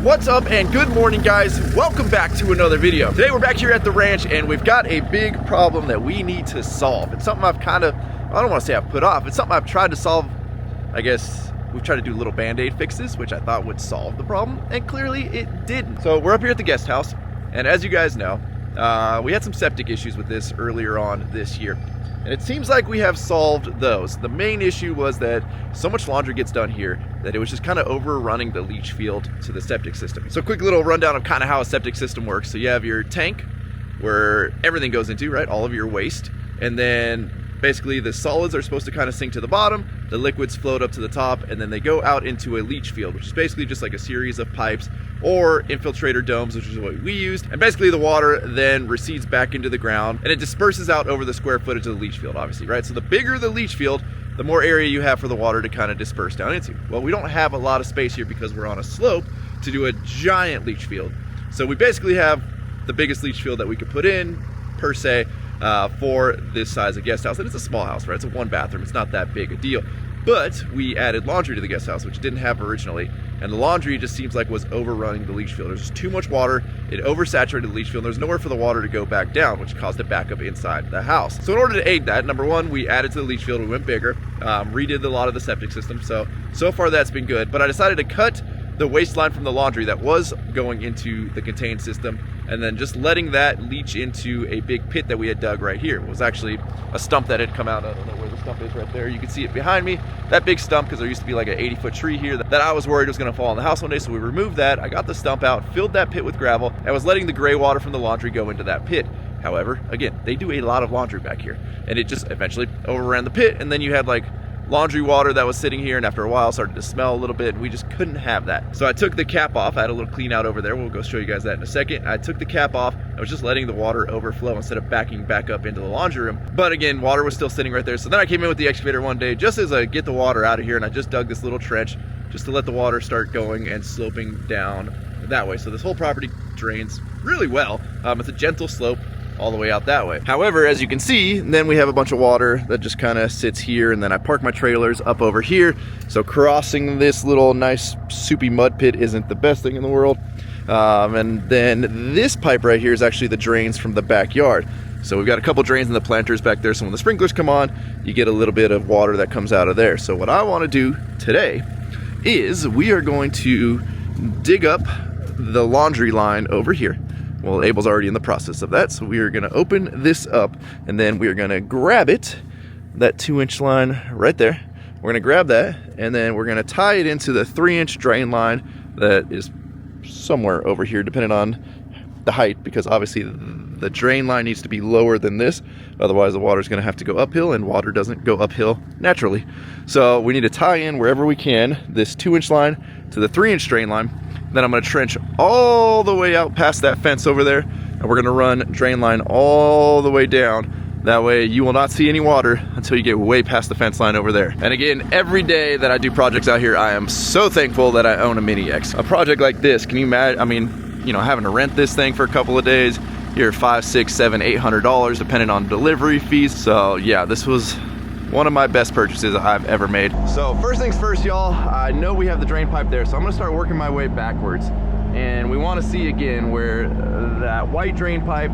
What's up and good morning, guys. Welcome back to another video. Today we're back here at the ranch and we've got a big problem that we need to solve. It's something I've I don't want to say I've put off. It's something I've tried to solve. I guess we've tried to do little band-aid fixes, which I thought would solve the problem, and clearly it didn't. So we're up here at the guest house, and as you guys know, we had some septic issues with this earlier on this year. And it seems like we have solved those. The main issue was that so much laundry gets done here that it was just kind of overrunning the leach field to the septic system. So quick little rundown of kind of how a septic system works. So you have your tank where everything goes into, right? All of your waste. And then basically the solids are supposed to kind of sink to the bottom, the liquids float up to the top, and then they go out into a leach field, which is basically just like a series of pipes or infiltrator domes, which is what we used. And basically the water then recedes back into the ground and it disperses out over the square footage of the leach field, obviously, right? So the bigger the leach field, the more area you have for the water to kind of disperse down into. Well, we don't have a lot of space here because we're on a slope to do a giant leach field. So we basically have the biggest leach field that we could put in, per se, for this size of guest house. And it's a small house, right? It's a one bathroom. It's not that big a deal. But we added laundry to the guest house, which didn't have originally. And the laundry just seems like was overrunning the leach field. There's just too much water. It oversaturated the leach field. There's nowhere for the water to go back down, which caused it back up inside the house. So in order to aid that, number one, we added to the leach field. We went bigger, redid a lot of the septic system. So far that's been good. But I decided to cut the waste line from the laundry that was going into the contained system, and then just letting that leach into a big pit that we had dug right here. It was actually a stump that had come out. I don't know where the stump is right there. You can see it behind me. That big stump, because there used to be like an 80-foot tree here that I was worried was gonna fall on the house one day, so we removed that. I got the stump out, filled that pit with gravel, and was letting the gray water from the laundry go into that pit. However, again, they do a lot of laundry back here, and it just eventually overran the pit, and then you had like laundry water that was sitting here, and after a while started to smell a little bit, and we just couldn't have that. So I took the cap off. I had a little clean out over there. We'll go show you guys that in a second. I took the cap off. I was just letting the water overflow instead of backing back up into the laundry room. But again, water was still sitting right there. So then I came in with the excavator one day just as I get the water out of here, and I just dug this little trench just to let the water start going and sloping down that way. So this whole property drains really well. It's a gentle slope all the way out that way. However, as you can see, then we have a bunch of water that just kind of sits here, and then I park my trailers up over here. So crossing this little nice soupy mud pit isn't the best thing in the world. And then this pipe right here is actually the drains from the backyard. So we've got a couple drains in the planters back there, so when the sprinklers come on, you get a little bit of water that comes out of there. So what I want to do today is we are going to dig up the laundry line over here. Well, Abel's already in the process of that, so we are going to open this up, and then we are going to grab it, that 2-inch line right there. We're going to grab that, and then we're going to tie it into the 3-inch drain line that is somewhere over here, depending on the height, because obviously the drain line needs to be lower than this. Otherwise, the water is going to have to go uphill, and water doesn't go uphill naturally. So we need to tie in wherever we can this 2-inch line to the 3-inch drain line. Then I'm going to trench all the way out past that fence over there, and we're going to run drain line all the way down. That way you will not see any water until you get way past the fence line over there. And again, every day that I do projects out here, I am so thankful that I own a Mini X. A project like this, can you imagine? I mean, you know, having to rent this thing for a couple of days, you're $500, $600, $700, $800 depending on delivery fees. So yeah, this was one of my best purchases I've ever made. So first things first, y'all, I know we have the drain pipe there, so I'm gonna start working my way backwards. And we wanna see again where that white drain pipe,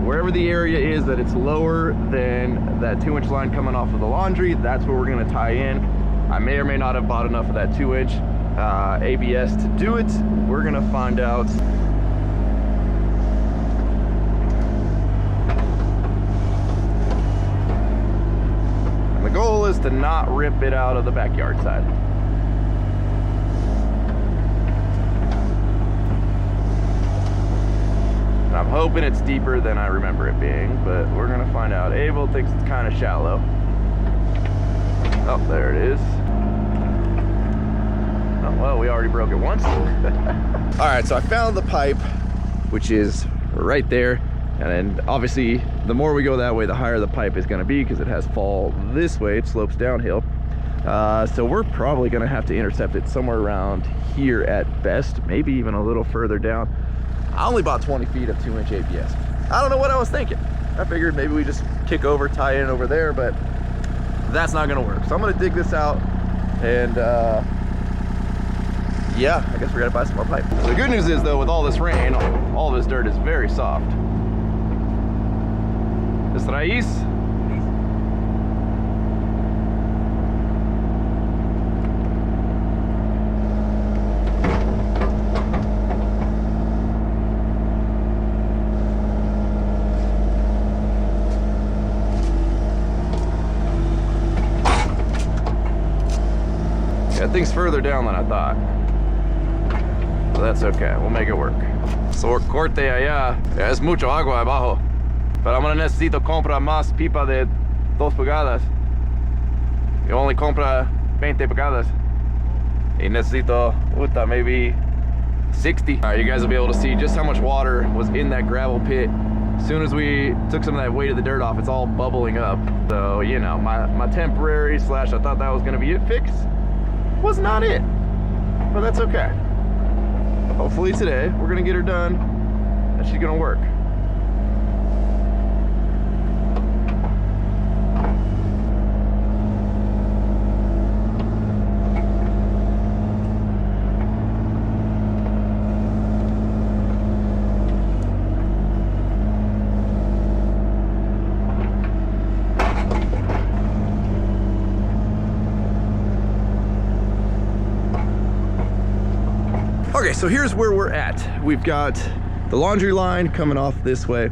wherever the area is that it's lower than that 2-inch line coming off of the laundry, that's where we're gonna tie in. I may or may not have bought enough of that 2-inch ABS to do it. We're gonna find out. The goal is to not rip it out of the backyard side. And I'm hoping it's deeper than I remember it being, but we're gonna find out. Abel thinks it's kind of shallow. Oh, there it is. Oh, well, we already broke it once. All right, so I found the pipe, which is right there. And then obviously the more we go that way, the higher the pipe is going to be, because it has fall this way, it slopes downhill. So we're probably going to have to intercept it somewhere around here at best, maybe even a little further down. I only bought 20 feet of 2-inch ABS. I don't know what I was thinking. I figured maybe we just kick over, tie in over there, but that's not going to work. So I'm going to dig this out and yeah, I guess we gotta buy some more pipe. The good news is though, with all this rain, all this dirt is very soft. This raíz. That thing's further down than I thought. So that's okay, we'll make it work. So corte allá, es mucho agua abajo. Pero ahora necesito comprar más pipa de 2 pulgadas. Yo only compra 20 pulgadas. Y necesito, maybe 60. All right, you guys will be able to see just how much water was in that gravel pit. As soon as we took some of that weight of the dirt off, it's all bubbling up. So, you know, my temporary slash I thought that was gonna be it fix was not it, but that's okay. Hopefully today we're gonna get her done and she's gonna work. Okay, so here's where we're at. We've got the laundry line coming off this way.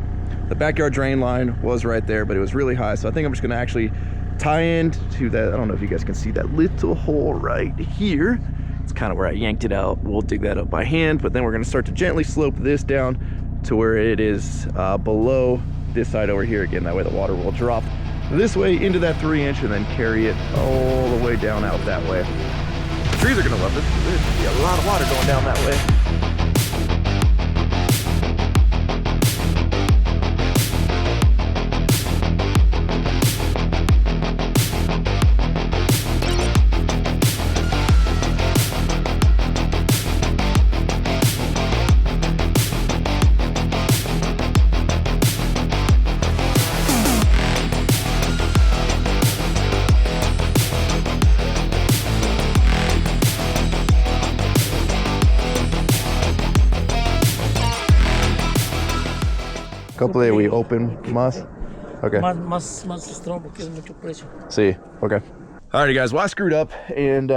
The backyard drain line was right there, but it was really high. So I think I'm just gonna actually tie in to that. I don't know if you guys can see that little hole right here. It's kind of where I yanked it out. We'll dig that up by hand, but then we're gonna start to gently slope this down to where it is below this side over here. Again, that way the water will drop this way into that 3-inch and then carry it all the way down out that way. The trees are gonna love this. There's gonna be a lot of water going down that way. Couple de we open más. Okay. Más strong porque es mucho precio. See. Okay. Alrighty guys, well I screwed up and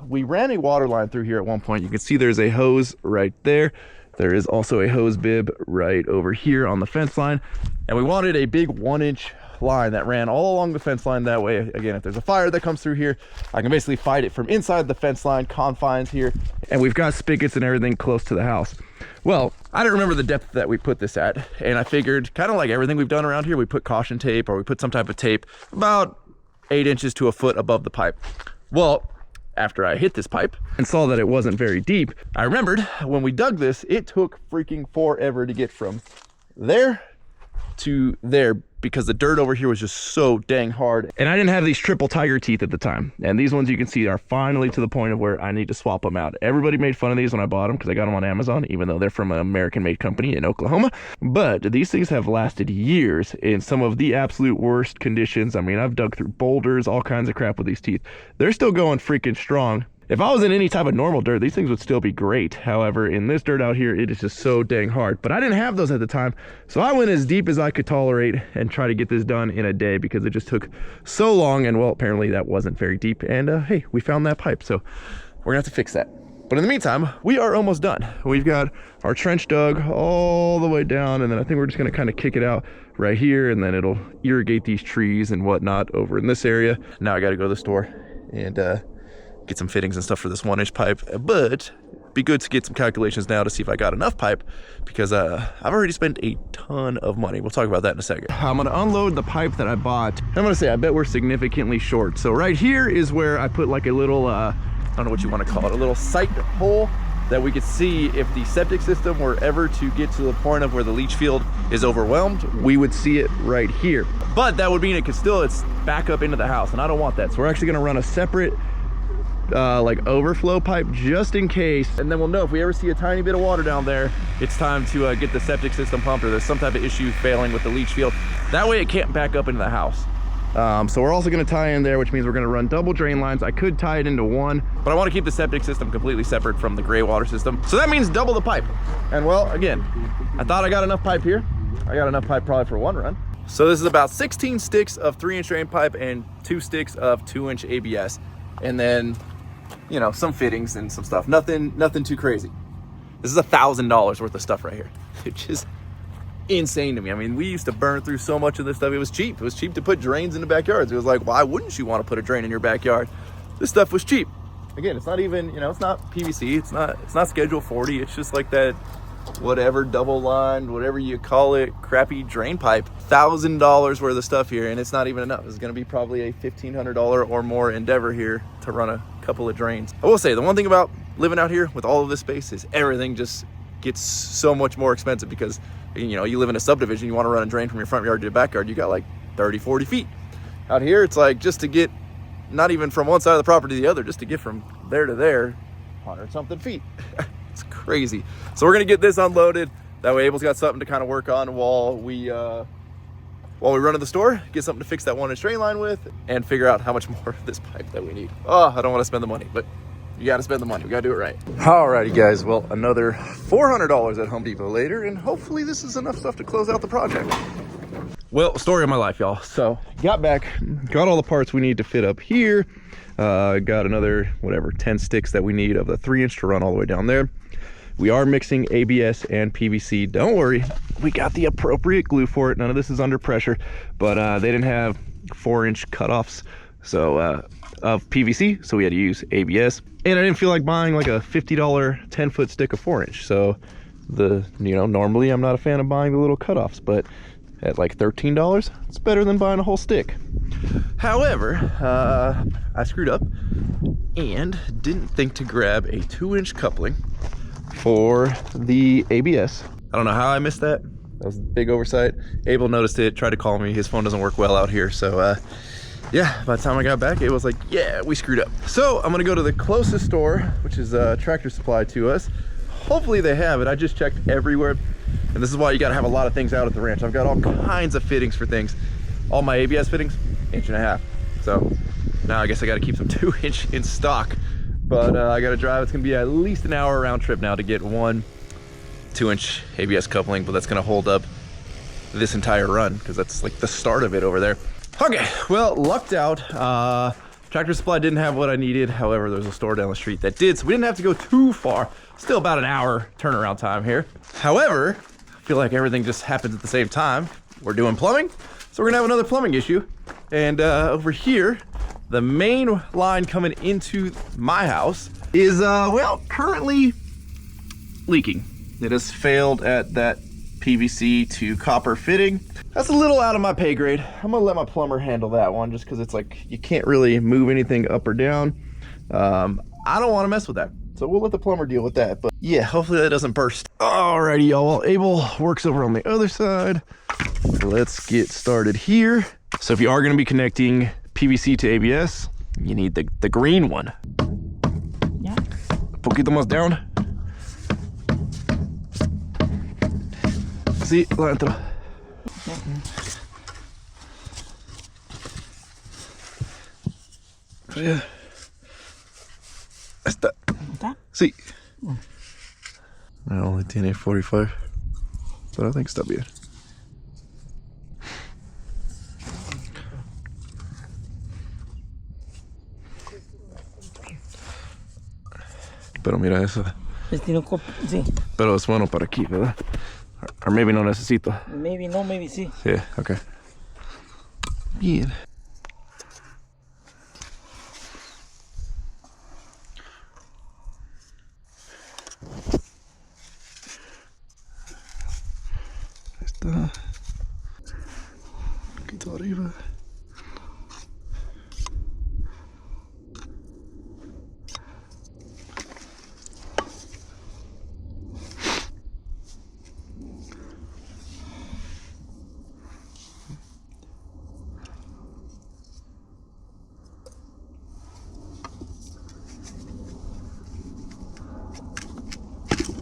we ran a water line through here at one point. You can see there's a hose right there. There is also a hose bib right over here on the fence line. And we wanted a big 1-inch line that ran all along the fence line. That way, again, if there's a fire that comes through here, I can basically fight it from inside the fence line confines here. And we've got spigots and everything close to the house. Well, I didn't remember the depth that we put this at, and I figured, kind of like everything we've done around here, we put caution tape or we put some type of tape about 8 inches to a foot above the pipe. Well, after I hit this pipe and saw that it wasn't very deep, I remembered when we dug this, it took freaking forever to get from there to there because the dirt over here was just so dang hard. And I didn't have these triple tiger teeth at the time. And these ones you can see are finally to the point of where I need to swap them out. Everybody made fun of these when I bought them because I got them on Amazon, even though they're from an American-made company in Oklahoma. But these things have lasted years in some of the absolute worst conditions. I mean, I've dug through boulders, all kinds of crap with these teeth. They're still going freaking strong. If I was in any type of normal dirt, these things would still be great. However, in this dirt out here, it is just so dang hard. But I didn't have those at the time, so I went as deep as I could tolerate and try to get this done in a day because it just took so long. And well, apparently that wasn't very deep. And hey, we found that pipe, so we're gonna have to fix that. But in the meantime, we are almost done. We've got our trench dug all the way down, and then I think we're just gonna kind of kick it out right here, and then it'll irrigate these trees and whatnot over in this area. Now I gotta go to the store and get some fittings and stuff for this 1-inch pipe, but be good to get some calculations now to see if I got enough pipe because I've already spent a ton of money. We'll talk about that in a second. I'm gonna unload the pipe that I bought. I'm gonna say I bet we're significantly short. So right here is where I put like a little, I don't know what you wanna call it, a little sight hole that we could see if the septic system were ever to get to the point of where the leach field is overwhelmed, we would see it right here. But that would mean it could still, it's back up into the house, and I don't want that. So we're actually gonna run a separate like overflow pipe just in case, and then we'll know if we ever see a tiny bit of water down there, it's time to get the septic system pumped or there's some type of issue failing with the leach field. That way it can't back up into the house. So we're also going to tie in there, which means we're going to run double drain lines. I could tie it into one, but I want to keep the septic system completely separate from the gray water system. So that means double the pipe. And well, again, I thought I got enough pipe here. I got enough pipe probably for one run. So this is about 16 sticks of 3-inch drain pipe and 2 sticks of 2-inch ABS. And then, you know, some fittings and some stuff. Nothing too crazy. This is $1,000 worth of stuff right here, which is insane to me. I mean, we used to burn through so much of this stuff. It was cheap. It was cheap to put drains in the backyards. It was like, why wouldn't you want to put a drain in your backyard? This stuff was cheap. Again, it's not even, you know, it's not PVC. It's not Schedule 40. It's just like that, whatever, double lined, whatever you call it, crappy drain pipe. $1,000 worth of stuff here, and it's not even enough. It's going to be probably a $1,500 or more endeavor here to run a couple of drains. I will say, the one thing about living out here with all of this space is everything just gets so much more expensive because, you know, you live in a subdivision, you want to run a drain from your front yard to your backyard, you got like 30, 40 feet. Out here, it's like just to get, not even from one side of the property to the other, just to get from there to there, 100 something feet. It's crazy. So we're gonna get this unloaded. That way Abel's got something to kind of work on while we run to the store, get something to fix that 1-inch drain line with, and figure out how much more of this pipe that we need. Oh, I don't want to spend the money, but you got to spend the money. We got to do it right. Alrighty, guys. Well, another $400 at Home Depot later, and hopefully this is enough stuff to close out the project. Well, story of my life, y'all. So, got back, got all the parts we need to fit up here. Got another, 10 sticks that we need of the 3-inch to run all the way down there. We are mixing ABS and PVC. Don't worry, we got the appropriate glue for it. None of this is under pressure, but they didn't have 4-inch cutoffs, so of PVC, so we had to use ABS. And I didn't feel like buying like a $50 10-foot stick of 4-inch. So normally I'm not a fan of buying the little cutoffs, but at like $13, it's better than buying a whole stick. However, I screwed up and didn't think to grab a 2-inch coupling for the ABS. I don't know how I missed that. That was a big oversight. Abel noticed it, tried to call me. His phone doesn't work well out here, so yeah, by the time I got back, it was like, yeah, we screwed up. So I'm gonna go to the closest store, which is Tractor Supply to us. Hopefully they have it. I just checked everywhere. And this is why you gotta have a lot of things out at the ranch. I've got all kinds of fittings for things. All my ABS fittings, 1.5 inches. So now I guess I gotta keep some 2-inch in stock. But I gotta drive, it's gonna be at least an hour round trip now to get one 2-inch ABS coupling, but that's gonna hold up this entire run because that's like the start of it over there. Okay, well, lucked out. Tractor Supply didn't have what I needed. However, there's a store down the street that did, so we didn't have to go too far. Still about an hour turnaround time here. However, I feel like everything just happens at the same time. We're doing plumbing, so we're gonna have another plumbing issue. And over here, the main line coming into my house is, well, currently leaking. It has failed at that PVC to copper fitting. That's a little out of my pay grade. I'm gonna let my plumber handle that one just because it's like you can't really move anything up or down. I don't want to mess with that, so we'll let the plumber deal with that. But yeah, hopefully that doesn't burst. Alrighty, y'all. Well, Abel works over on the other side. Let's get started here. So if you are gonna be connecting PVC to ABS, you need the green one. Yeah. Poquito más down. Sí, lo adentro. Yeah. Está. ¿Está? Sí. I only tiene 45, but I think está bien. Pero mira eso. Sí. Pero es bueno para aquí, ¿verdad? Or maybe no necesito. Maybe no, maybe sí. Yeah, okay. Bien. Está. Un poquito arriba.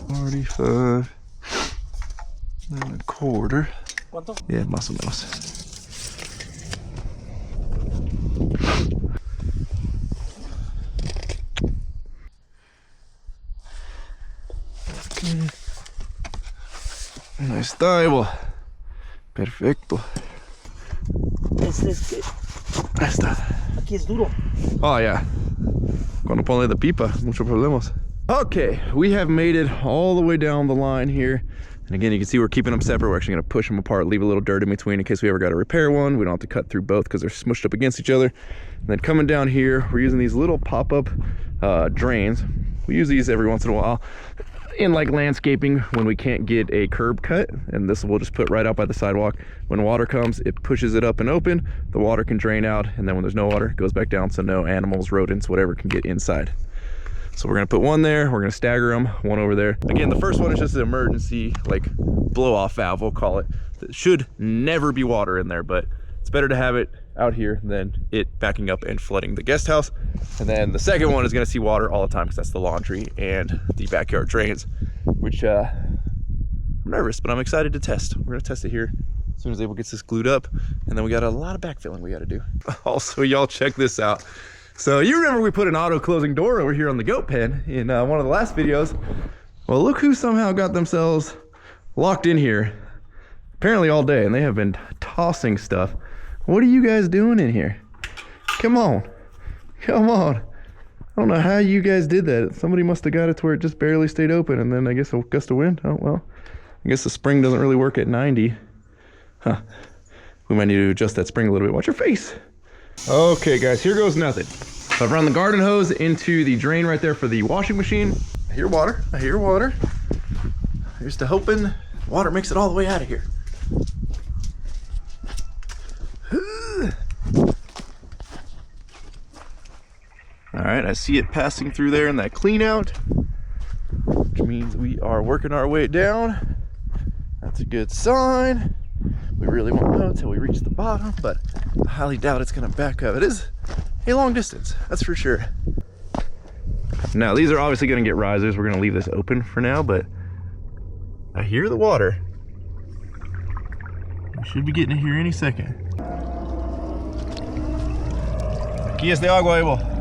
$45 and a quarter. ¿Cuánto? Yeah, más o menos. Ahí está, Evo. Perfecto. Ahí está. Aquí es duro. Oh yeah. Cuando pone the pipa, muchos problemas. Okay, we have made it all the way down the line here. And again, you can see we're keeping them separate. We're actually gonna push them apart, leave a little dirt in between in case we ever got to repair one. We don't have to cut through both because they're smushed up against each other. And then coming down here, we're using these little pop-up drains. We use these every once in a while in like landscaping when we can't get a curb cut, and this we'll just put right out by the sidewalk. When water comes, it pushes it up and open, the water can drain out, and then when there's no water, it goes back down so no animals, rodents, whatever can get inside. So we're gonna put one there, we're gonna stagger them, one over there. Again, the first one is just an emergency, like blow-off valve, we'll call it. It should never be water in there, but it's better to have it out here than it backing up and flooding the guest house. And then the second one is gonna see water all the time because that's the laundry and the backyard drains, which I'm nervous, but I'm excited to test. We're gonna test it here as soon as Abel gets this glued up. And then we got a lot of backfilling we gotta do. Also, y'all check this out. So you remember we put an auto closing door over here on the goat pen in one of the last videos. Well, look who somehow got themselves locked in here, apparently all day, and they have been tossing stuff. What are you guys doing in here? Come on, come on. I don't know how you guys did that. Somebody must have got it to where it just barely stayed open, and then I guess a gust of wind. Oh, well, I guess the spring doesn't really work at 90. Huh, we might need to adjust that spring a little bit. Watch your face. Okay guys, here goes nothing. So I've run the garden hose into the drain right there for the washing machine. I hear water, I hear water. Here's to hoping water makes it all the way out of here. All right, I see it passing through there in that clean out, which means we are working our way down. That's a good sign. We really won't know until we reach the bottom, but I highly doubt it's gonna back up. It is a long distance, that's for sure. Now, these are obviously gonna get risers. We're gonna leave this open for now, but I hear the water. We should be getting it here any second. Aquí es de agua, Evo.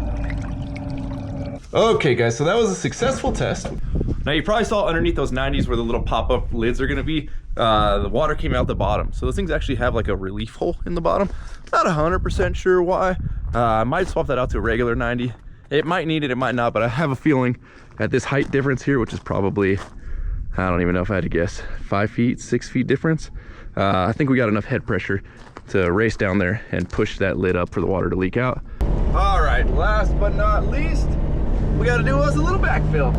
Okay guys, so that was a successful test. Now you probably saw underneath those 90s where the little pop-up lids are gonna be, the water came out the bottom. So those things actually have like a relief hole in the bottom. Not 100% sure why. I might swap that out to a regular 90. It might need it, it might not, but I have a feeling at this height difference here, which is probably, I don't even know if I had to guess, 5 feet, 6 feet difference. I think we got enough head pressure to race down there and push that lid up for the water to leak out. All right, last but not least, we got to do us a little backfill.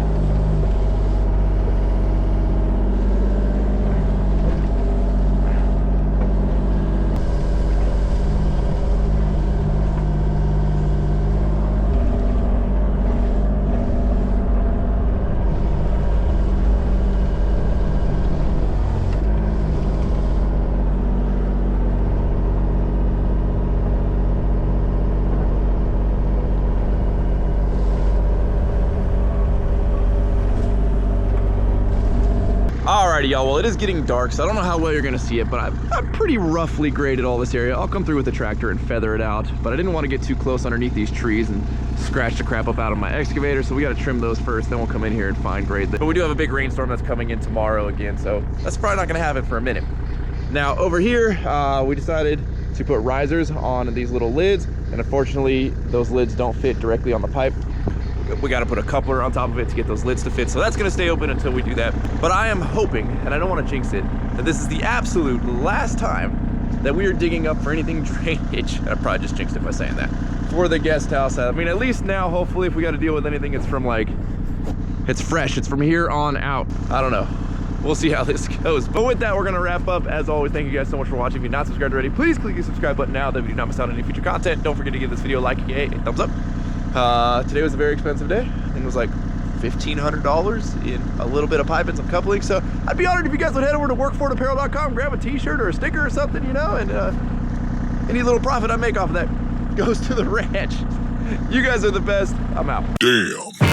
Alrighty y'all, well it is getting dark, so I don't know how well you're gonna see it, but I've pretty roughly graded all this area. I'll come through with the tractor and feather it out, but I didn't want to get too close underneath these trees and scratch the crap up out of my excavator, so we gotta trim those first, then we'll come in here and fine grade them. But we do have a big rainstorm that's coming in tomorrow again, so that's probably not gonna happen for a minute. Now over here, we decided to put risers on these little lids, and unfortunately those lids don't fit directly on the pipe. We got to put a coupler on top of it to get those lids to fit, so that's going to stay open until we do that. But I am hoping, and I don't want to jinx it, that this is the absolute last time that we are digging up for anything drainage. I probably just jinxed it by saying that. For the guest house. I mean, at least now, hopefully, if we got to deal with anything, it's from like, it's fresh. It's from here on out. I don't know. We'll see how this goes. But with that, we're going to wrap up. As always, thank you guys so much for watching. If you're not subscribed already, please click the subscribe button now that we do not miss out on any future content. Don't forget to give this video a like, a thumbs up. Today was a very expensive day. I think it was like $1,500 in a little bit of pipe and some coupling. So I'd be honored if you guys would head over to workforapparel.com, grab a t-shirt or a sticker or something, you know, and any little profit I make off of that goes to the ranch. You guys are the best. I'm out. Damn.